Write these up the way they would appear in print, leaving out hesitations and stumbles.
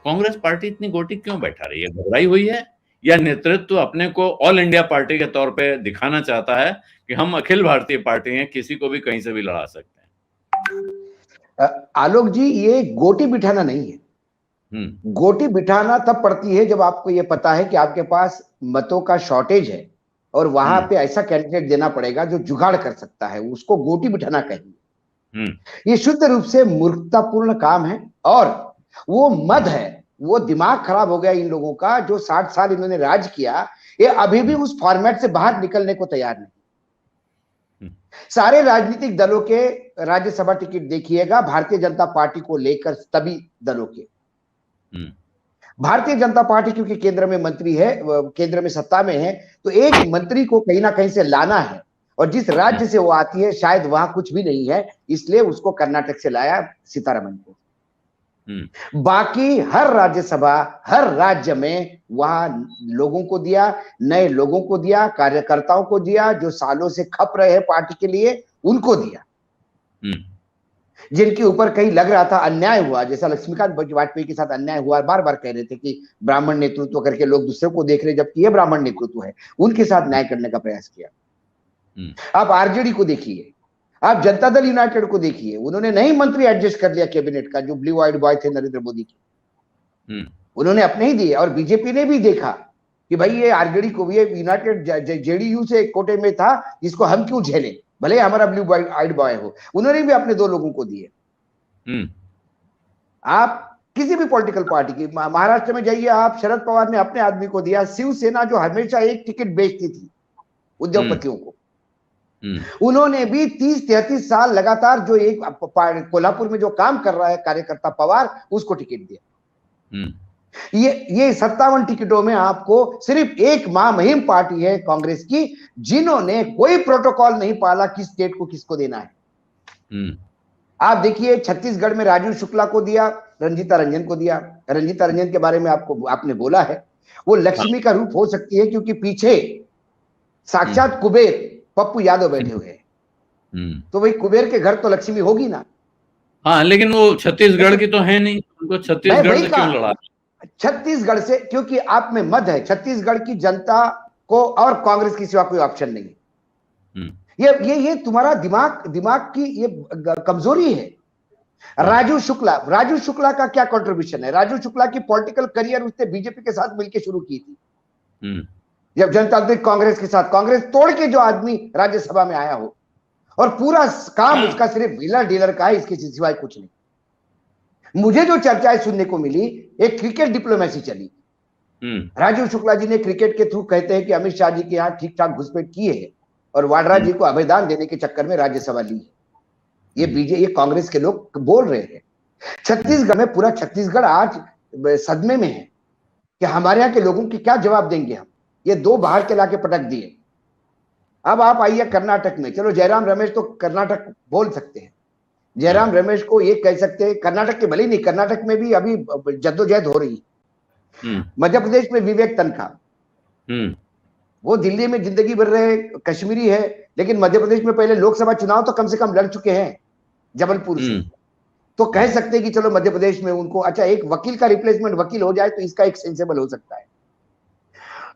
Congress party इतनी गोटी क्यों बैठा रही है? घबराई हुई है या नेतृत्व अपने को ऑल इंडिया पार्टी के तौर पे दिखाना चाहता है कि हम अखिल भारतीय पार्टी हैं, किसी को भी कहीं से भी लड़ा सकते हैं? आलोक जी, ये गोटी बिठाना नहीं है। गोटी बिठाना तब पड़ती है जब आपको ये पता है कि आपके पास मतों का शॉर्टेज है और वहां पे ऐसा कैंडिडेट देना पड़ेगा जो जुगाड़ कर सकता है, उसको गोटी बिठाना कहेंगे। ये शुद्ध रूप से मूर्खतापूर्ण काम है और वो मद है, वो दिमाग खराब हो गया इन लोगों का। जो 60 साल इन्होंने राज किया, ये अभी भी उस फॉर्मेट से बाहर निकलने को तैयार नहीं। सारे राजनीतिक दलों के राज्यसभा टिकट देखिएगा भारतीय जनता पार्टी को लेकर, सभी दलों के। भारतीय जनता पार्टी क्योंकि केंद्र में मंत्री है, केंद्र में सत्ता में है, तो एक मंत्री को कहीं ना कहीं से लाना है और जिस राज्य से वो आती है शायद वहां कुछ भी नहीं है, इसलिए उसको कर्नाटक से लाया सीतारमन को। बाकी हर राज्यसभा, हर राज्य में वहां लोगों को दिया, नए लोगों को दिया, कार्यकर्ताओं को दिया, जो सालों से खप रहे हैं पार्टी के लिए, उनको दिया। जिनके ऊपर कहीं लग रहा था अन्याय हुआ, जैसा लक्ष्मीकांत वाजपेयी के साथ अन्याय हुआ, बार बार कह रहे थे कि ब्राह्मण नेतृत्व करके लोग दूसरे को देख रहे, जबकि ये ब्राह्मण नेतृत्व है, उनके साथ न्याय करने का प्रयास किया। आप आरजेडी को देखिए, आप जनता दल यूनाइटेड को देखिए, उन्होंने नहीं मंत्री एडजस्ट कर लिया कैबिनेट का, जो ब्लू आइड बॉय थे नरेंद्र मोदी के, उन्होंने अपने ही दिए। और बीजेपी ने भी देखा कि भाई ये आरजेडी को, ये यूनाइटेड जेडीयू से कोटे में था, इसको हम क्यों झेलें, भले हमारा ब्लू आइड बॉय हो, उन्होंने भी अपने 2 लोगों को दिए। आप किसी भी पॉलिटिकल पार्टी की, महाराष्ट्र में जाइए आप, शरद पवार ने अपने आदमी को दिया। शिवसेना जो हमेशा एक टिकट बेचती थी उद्योगपतियों को, उन्होंने भी 30-33 साल लगातार जो एक कोल्हापुर में जो काम कर रहा है कार्यकर्ता पवार, उसको टिकट दिया। ये 57 टिकटों में आपको सिर्फ एक महामहिम पार्टी है कांग्रेस की, जिन्होंने कोई प्रोटोकॉल नहीं पाला किस स्टेट को किसको देना है। आप देखिए छत्तीसगढ़ में राजू शुक्ला को दिया, रंजीता रंजन को दिया। रंजीता रंजन के बारे में आपने बोला है, वो लक्ष्मी का रूप हो सकती है क्योंकि पीछे साक्षात कुबेर पप्पू यादव बैठे हुए हैं, तो भाई कुबेर के घर तो लक्ष्मी होगी ना। हाँ, लेकिन वो छत्तीसगढ़ की तो है नहीं, उनको छत्तीसगढ़ से क्यों लड़ा? छत्तीसगढ़ से क्योंकि आप में मद है, छत्तीसगढ़ की जनता को और कांग्रेस की सिवा कोई ऑप्शन नहीं है। ये तुम्हारा दिमाग की ये कमजोरी है। राजू शुक्ला का क्या कंट्रीब्यूशन है? राजू शुक्ला की पॉलिटिकल करियर उसने बीजेपी के साथ मिलकर शुरू की थी, जब जनता दल कांग्रेस के साथ, कांग्रेस तोड़ के जो आदमी राज्यसभा में आया हो, और पूरा काम उसका सिर्फ व्हीलर डीलर का है, इसके सिवाय कुछ नहीं। मुझे जो चर्चाएं सुनने को मिली, एक क्रिकेट डिप्लोमेसी चली। राजीव शुक्ला जी ने क्रिकेट के थ्रू कहते हैं कि अमित शाह जी के यहाँ ठीक ठाक घुसपैठ किए है और वाड्रा जी को अभयदान देने के चक्कर में राज्यसभा ली है। ये कांग्रेस के लोग बोल रहे हैं। छत्तीसगढ़ में, पूरा छत्तीसगढ़ आज सदमे में है कि हमारे यहाँ के लोगों की क्या जवाब देंगे हम। ये 2 बाहर के लाके पटक दिए। अब आप आइए कर्नाटक में, चलो जयराम रमेश तो कर्नाटक बोल सकते हैं, जयराम रमेश को ये कह सकते हैं, कर्नाटक के भले नहीं, कर्नाटक में भी अभी जद्दोजहद हो रही है। मध्य प्रदेश में विवेक तनखा, वो दिल्ली में जिंदगी भर रहे, कश्मीरी है, लेकिन मध्य प्रदेश में पहले लोकसभा चुनाव तो कम से कम लड़ चुके हैं जबलपुर से, तो कह सकते हैं कि चलो मध्य प्रदेश में उनको, अच्छा एक वकील का रिप्लेसमेंट वकील हो जाए तो इसका एक सेंसेबल हो सकता है।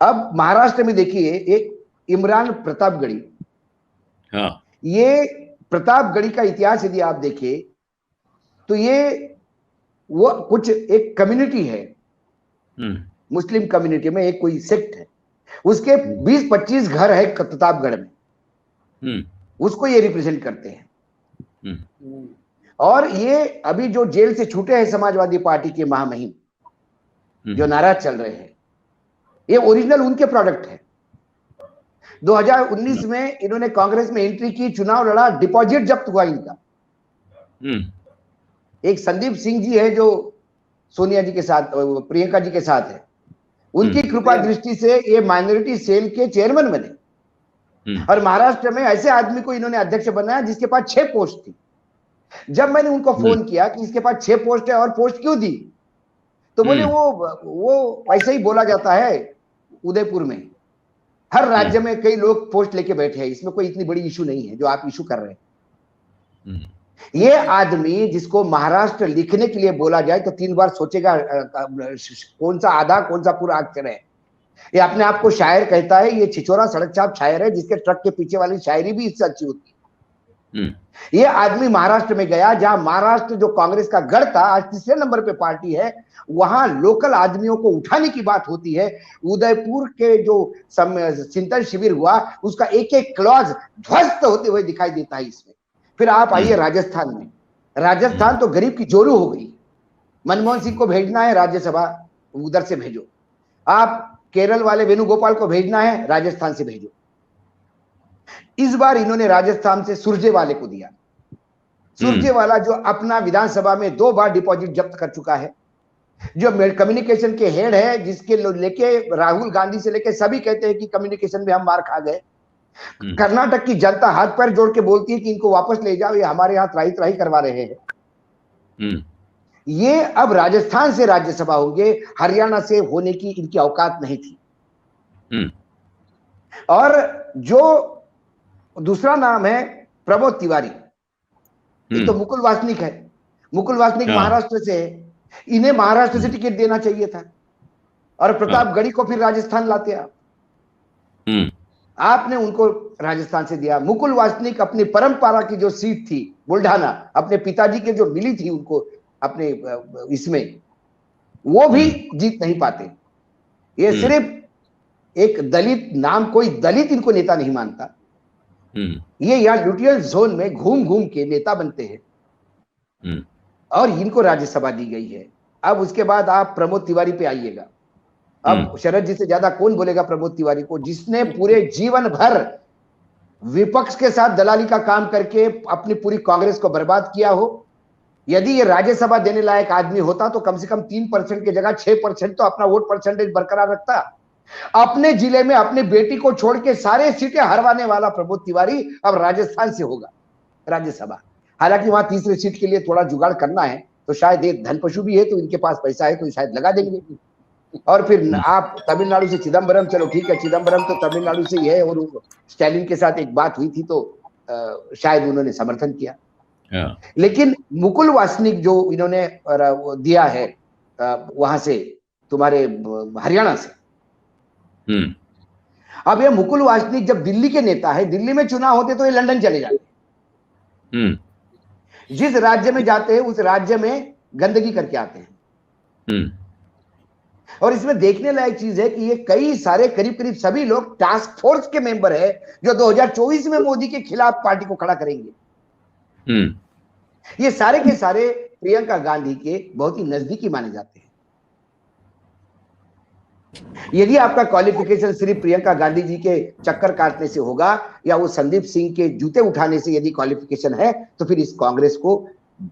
अब महाराष्ट्र में देखिए, एक इमरान प्रतापगढ़ी, ये प्रतापगढ़ी का इतिहास यदि आप देखें तो ये वो कुछ एक कम्युनिटी है, मुस्लिम कम्युनिटी में एक कोई सेक्ट है, उसके 20-25 घर है प्रतापगढ़ में, उसको ये रिप्रेजेंट करते हैं। और ये अभी जो जेल से छूटे हैं समाजवादी पार्टी के महामहिम, जो नाराज चल रहे हैं, ये ओरिजिनल उनके प्रोडक्ट है। 2019 में इन्होंने कांग्रेस में एंट्री की, चुनाव लड़ा, डिपॉजिट जब्त हुआ इनका। एक संदीप सिंह जी है जो सोनिया जी के साथ, प्रियंका जी के साथ है, उनकी कृपा दृष्टि से ये माइनॉरिटी सेल के चेयरमैन बने। और महाराष्ट्र में ऐसे आदमी को इन्होंने अध्यक्ष बनाया जिसके पास 6 पोस्ट थी। जब मैंने उनको फोन किया कि इसके पास 6 पोस्ट है और पोस्ट क्यों दी, तो बोले वो ऐसे ही बोला जाता है उदयपुर में, हर राज्य में कई लोग पोस्ट लेके बैठे हैं, इसमें कोई इतनी बड़ी इशू नहीं है जो आप इशू कर रहे हैं। ये आदमी जिसको महाराष्ट्र लिखने के लिए बोला जाए तो 3 बार सोचेगा कौन सा आधा कौन सा पूरा अक्षर है। ये अपने आप को शायर कहता है, ये छिछोरा सड़क छाप शायर है जिसके ट्रक के पीछे वाली शायरी भी इससे अच्छी होती है। ये आदमी महाराष्ट्र में गया, जहां महाराष्ट्र जो कांग्रेस का गढ़ था, आज तीसरे नंबर पे पार्टी है, वहां लोकल आदमियों को उठाने की बात होती है। उदयपुर के जो चिंतन शिविर हुआ, उसका एक एक क्लॉज ध्वस्त होते हुए दिखाई देता है इसमें। फिर आप आइए राजस्थान में। राजस्थान तो गरीब की जोरू हो गई। मनमोहन सिंह को भेजना है राज्यसभा, उधर से भेजो। आप केरल वाले वेणुगोपाल को भेजना है, राजस्थान से भेजो। इस बार इन्होंने राजस्थान से सुरजेवाला को दिया। सुरजेवाला जो अपना विधानसभा में 2 बार डिपॉजिट जब्त कर चुका है, जो कम्युनिकेशन के हेड है, जिसके लेके राहुल गांधी से लेके सभी कहते हैं कि कम्युनिकेशन में हम मार खा गए। कर्नाटक की जनता हाथ पैर जोड़ के बोलती है कि इनको वापस ले जाओ, ये हमारे यहाँ त्राही त्राही करवा रहे हैं। ये अब राजस्थान से राज्यसभा होंगे, हरियाणा से होने की इनकी औकात नहीं थी। और जो दूसरा नाम है प्रमोद तिवारी, ये तो मुकुल वासनिक है। मुकुल वासनिक महाराष्ट्र से है, इन्हें महाराष्ट्र से टिकट देना चाहिए था और प्रतापगढ़ी को फिर राजस्थान लाते आप। आपने उनको राजस्थान से दिया। मुकुल वासनिक अपनी परंपरा की जो सीट थी बुल्ढाना, अपने पिताजी के जो मिली थी उनको अपने इसमें, वो भी जीत नहीं पाते। ये सिर्फ एक दलित नाम, कोई दलित इनको नेता नहीं मानता। ये यहाँ ल्यूटियल जोन में घूम घूम के नेता बनते हैं और इनको राज्यसभा दी गई है। अब उसके बाद आप प्रमोद तिवारी पे आइएगा। अब शरद जी से ज्यादा कौन बोलेगा प्रमोद तिवारी को, जिसने पूरे जीवन भर विपक्ष के साथ दलाली का काम करके अपनी पूरी कांग्रेस को बर्बाद किया हो। यदि ये राज्यसभा देने लायक आदमी होता तो कम से कम 3% की जगह 6% तो अपना वोट परसेंटेज बरकरार रखता। अपने जिले में अपनी बेटी को छोड़ के सारे सीटें हरवाने वाला प्रमोद तिवारी अब राजस्थान से होगा राज्यसभा। हालांकि वहां तीसरी सीट के लिए थोड़ा जुगाड़ करना है, तो शायद एक धन पशु भी है, तो इनके पास पैसा है, तो शायद लगा देंगे। और फिर आप तमिलनाडु से चिदम्बरम, चलो ठीक है, चिदम्बरम तो तमिलनाडु से ही है, और स्टैलिन के साथ एक बात हुई थी तो शायद उन्होंने समर्थन किया। लेकिन मुकुल वासनिक जो इन्होंने दिया है वहां से, तुम्हारे हरियाणा से, अब ये मुकुल वासनिक जब दिल्ली के नेता है, दिल्ली में चुनाव होते तो ये लंदन चले जाते। जिस राज्य में जाते हैं उस राज्य में गंदगी करके आते हैं। और इसमें देखने लायक चीज है कि ये कई सारे करीब करीब सभी लोग टास्क फोर्स के मेंबर है जो 2024 में मोदी के खिलाफ पार्टी को खड़ा करेंगे। ये सारे के सारे प्रियंका गांधी के बहुत ही नजदीकी माने जाते हैं। यदि आपका क्वालिफिकेशन सिर्फ प्रियंका गांधी जी के चक्कर काटने से होगा या वो संदीप सिंह के जूते उठाने से यदि क्वालिफिकेशन है, तो फिर इस कांग्रेस को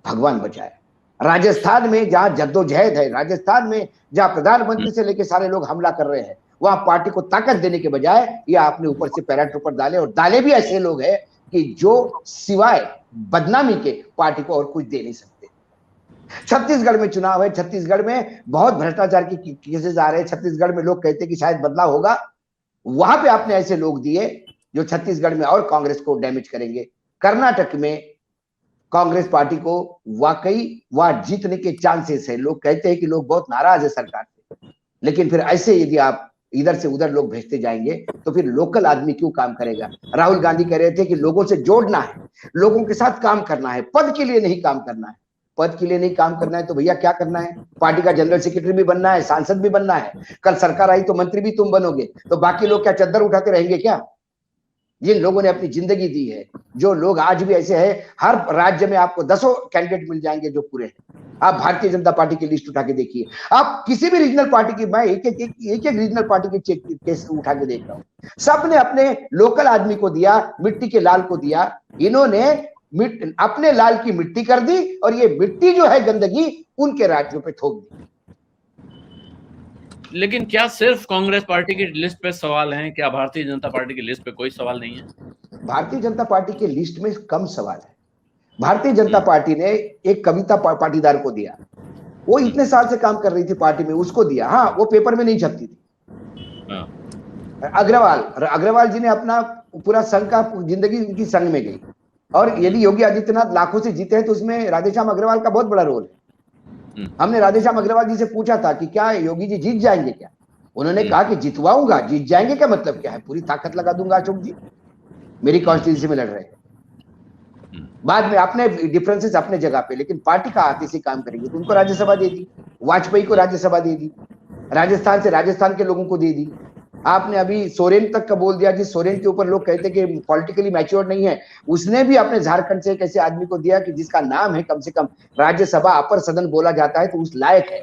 भगवान बचाए। राजस्थान में जहां जद्दोजहद है, राजस्थान में जहां प्रधानमंत्री से लेकर सारे लोग हमला कर रहे हैं, वहां पार्टी को ताकत देने के बजाय ये आपने ऊपर से पैराट्रूपर डाले, और डाले भी ऐसे लोग हैं कि जो सिवाय बदनामी के पार्टी को और कुछ दे नहीं सकते। छत्तीसगढ़ में चुनाव है, छत्तीसगढ़ में बहुत भ्रष्टाचार की केसेस आ रहे हैं। छत्तीसगढ़ में लोग कहते हैं कि शायद बदलाव होगा, वहां पे आपने ऐसे लोग दिए जो छत्तीसगढ़ में और कांग्रेस को डैमेज करेंगे। कर्नाटक में कांग्रेस पार्टी को वाकई वहां जीतने के चांसेस है। लोग कहते हैं कि लोग बहुत नाराज है सरकार से, लेकिन फिर ऐसे यदि आप इधर से उधर लोग भेजते जाएंगे तो फिर लोकल आदमी क्यों काम करेगा। राहुल गांधी कह रहे थे कि लोगों से जोड़ना है, लोगों के साथ काम करना है, पद के लिए नहीं काम करना है। पद के लिए नहीं काम करना है तो भैया क्या करना है, पार्टी का जनरल सेक्रेटरी भी बनना है, सांसद भी बनना है। कल सरकार आई तो मंत्री भी तुम बनोगे, तो बाकी लोग क्या चद्दर उठाते रहेंगे क्या। जिन लोगों ने अपनी जिंदगी दी है, जो लोग आज भी ऐसे हैं, हर राज्य में आपको 10 कैंडिडेट मिल जाएंगे जो पूरे हैं। आप भारतीय जनता पार्टी की लिस्ट उठा के देखिए, आप किसी भी रीजनल पार्टी की, मैं एक एक रीजनल पार्टी के केस उठा के देख रहा हूं, सबने अपने लोकल आदमी को दिया, मिट्टी के लाल को दिया। इन्होंने अपने लाल की मिट्टी कर दी और ये मिट्टी जो है गंदगी उनके राज्यों पे थोप दी। लेकिन क्या सिर्फ कांग्रेस पार्टी की लिस्ट पे सवाल हैं, क्या भारतीय जनता पार्टी की लिस्ट पे कोई सवाल नहीं है? भारतीय जनता पार्टी की लिस्ट में कम सवाल है। भारतीय जनता पार्टी ने एक कविता पाटीदार को दिया, वो इतने साल से काम कर रही थी पार्टी में, उसको दिया। हाँ, वो पेपर में नहीं छपती थी। अग्रवाल जी ने अपना पूरा संघ का जिंदगी उनकी संघ में गई, और यदि योगी आदित्यनाथ लाखों से जीते हैं तो उसमें राधेश्याम अग्रवाल का बहुत बड़ा रोल है। हमने राधेश्याम अग्रवाल जी से पूछा था कि क्या योगी जी जीत जाएंगे क्या? उन्होंने कहा कि जितवाऊंगा। जीत जाएंगे का मतलब क्या है? पूरी ताकत लगा दूंगा अशोक जी, मेरी कॉन्स्टिट्यूंसी में लड़ रहे हैं। बाद में अपने डिफरेंसेस अपने जगह पे, लेकिन पार्टी का हाथ से काम करेंगे। तो उनको राज्यसभा दे दी, वाजपेयी को राज्यसभा दे दी, राजस्थान से राजस्थान के लोगों को दे दी। आपने अभी सोरेन तक का बोल दिया, जिस सोरेन के ऊपर लोग कहते कि पॉलिटिकली मैच्योर नहीं है, उसने भी अपने झारखंड से एक ऐसे आदमी को दिया कि जिसका नाम है कम से कम राज्यसभा अपर सदन बोला जाता है, तो उस लायक है।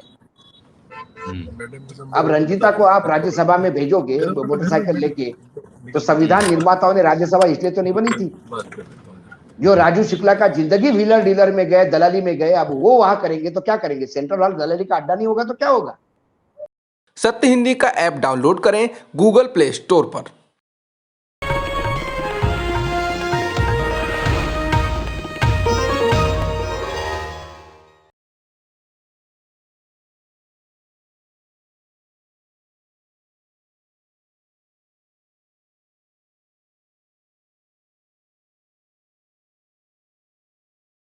अब रंजीता को आप राज्यसभा में भेजोगे मोटरसाइकिल लेके, तो संविधान निर्माताओं ने राज्यसभा इसलिए तो नहीं बनी थी। जो राजू शुक्ला का जिंदगी व्हीलर डीलर में गए, दलाली में गए, अब वो वहां करेंगे तो क्या करेंगे? सेंट्रल हॉल दलाली का अड्डा नहीं होगा तो क्या होगा? सत्य हिंदी का ऐप डाउनलोड करें गूगल प्ले स्टोर पर।